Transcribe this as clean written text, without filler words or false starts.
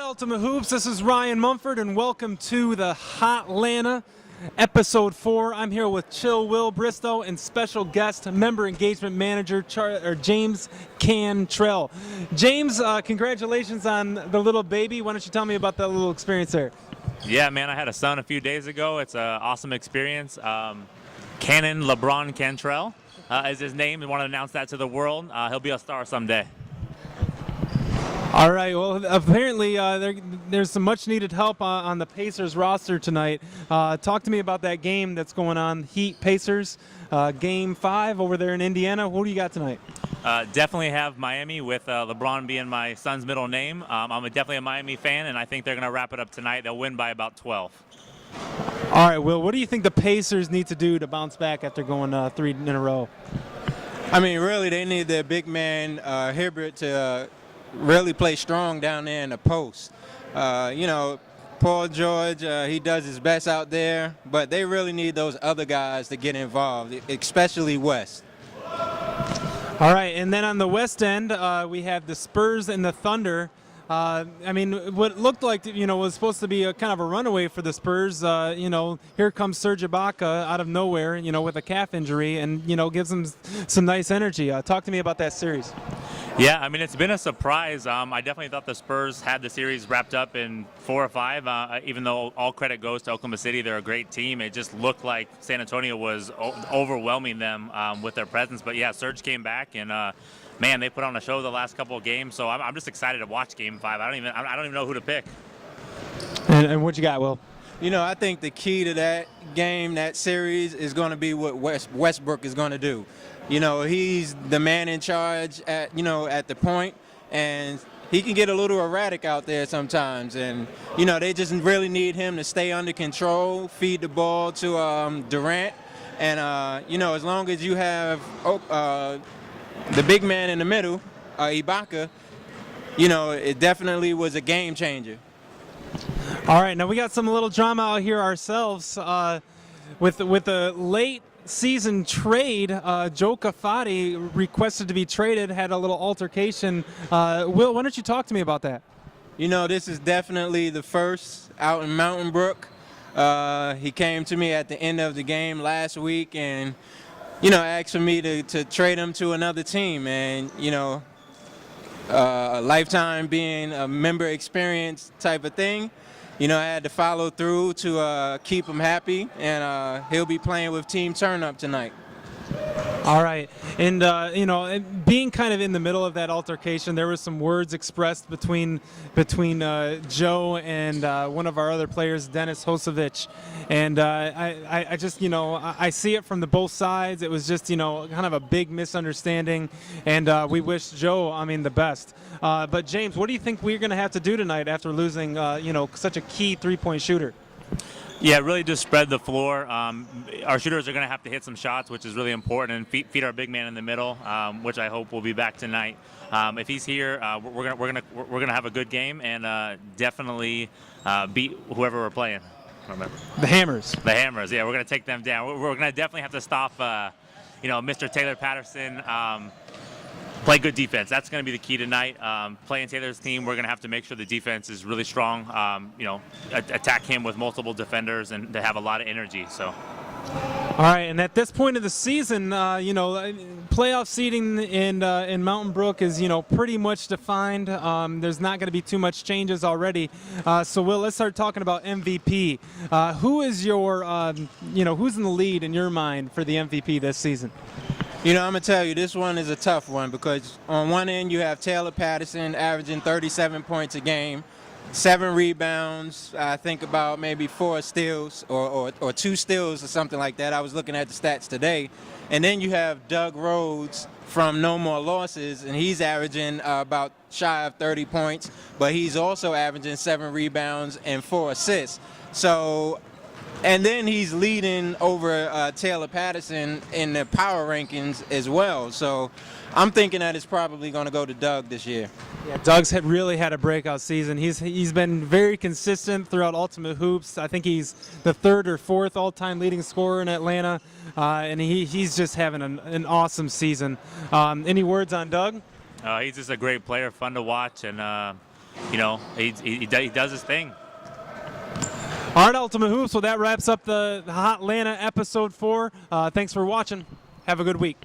Ultimate Hoops. This is Ryan Mumford, and welcome to the Hotlanta, Episode 4. I'm here with Chill Will Bristow and special guest, Member Engagement Manager James Cantrell. James, congratulations on the little baby. Why don't you tell me about that little experience there? Yeah, man, I had a son a few days ago. It's an awesome experience. Cannon LeBron Cantrell is his name. I want to announce that to the world. He'll be a star someday. All right. Well, apparently there's some much-needed help on the Pacers roster tonight. Talk to me about that game that's going on, Heat-Pacers, Game 5 over there in Indiana. Who do you got tonight? Definitely have Miami with LeBron being my son's middle name. I'm definitely a Miami fan, and I think they're going to wrap it up tonight. They'll win by about 12. All right, Will, what do you think the Pacers need to do to bounce back after going 3 in a row? I mean, really, they need their big man, Hibbert, to really play strong down there in the post. Paul George, he does his best out there, but they really need those other guys to get involved, especially West. All right, and then on the West end, we have the Spurs and the Thunder. I mean, what looked like, was supposed to be a kind of a runaway for the Spurs. Here comes Serge Ibaka out of nowhere, with a calf injury, and, gives them some nice energy. Talk to me about that series. Yeah, I mean, it's been a surprise. I definitely thought the Spurs had the series wrapped up in 4 or 5, even though all credit goes to Oklahoma City. They're a great team. It just looked like San Antonio was overwhelming them with their presence. But, yeah, Serge came back, and, man, they put on a show the last couple of games. So I'm just excited to watch Game 5. I don't even know who to pick. And what you got, Will? I think the key to that game, that series, is going to be what Westbrook is going to do. He's the man in charge at the point, and he can get a little erratic out there sometimes. And, they just really need him to stay under control, feed the ball to Durant. And, as long as you have the big man in the middle, Ibaka, it definitely was a game changer. All right, now we got some little drama out here ourselves with the late season trade. Joe Cafati requested to be traded, had a little altercation. Will, why don't you talk to me about that? This is definitely the first out in Mountain Brook. He came to me at the end of the game last week and, asked for me to trade him to another team. And, a lifetime being a member experience type of thing. I had to follow through to keep him happy, and he'll be playing with Team Turn Up tonight. All right, and being kind of in the middle of that altercation, there were some words expressed between Joe and one of our other players, Dennis Hosovic, and I just I see it from both sides. It was just kind of a big misunderstanding, and we wish Joe the best. But James, what do you think we're going to have to do tonight after losing such a key 3-point shooter? Yeah, really just spread the floor. Our shooters are going to have to hit some shots, which is really important, and feed our big man in the middle, which I hope will be back tonight. If he's here, we're gonna have a good game and definitely beat whoever we're playing. The Hammers. The Hammers. Yeah, we're going to take them down. We're going to definitely have to stop, Mr. Taylor Patterson. Play good defense. That's going to be the key tonight. Playing Taylor's team, we're going to have to make sure the defense is really strong. Attack him with multiple defenders and to have a lot of energy. So. All right, and at this point of the season, playoff seeding in Mountain Brook is pretty much defined. There's not going to be too much changes already. So Will, let's start talking about MVP. Who is your who's in the lead in your mind for the MVP this season? I'm going to tell you, this one is a tough one because on one end you have Taylor Patterson averaging 37 points a game, 7 rebounds, I think about maybe 4 steals or 2 steals or something like that. I was looking at the stats today. And then you have Doug Rhodes from No More Losses, and he's averaging about shy of 30 points, but he's also averaging 7 rebounds and 4 assists. So, and then he's leading over Taylor Patterson in the power rankings as well. So I'm thinking that it's probably going to go to Doug this year. Yeah, Doug's really had a breakout season. He's been very consistent throughout Ultimate Hoops. I think he's the 3rd or 4th all-time leading scorer in Atlanta, and he's just having an awesome season. Any words on Doug? He's just a great player, fun to watch, and he does his thing. All right, Ultimate Hoops. Well, that wraps up the Hotlanta episode 4. Thanks for watching. Have a good week.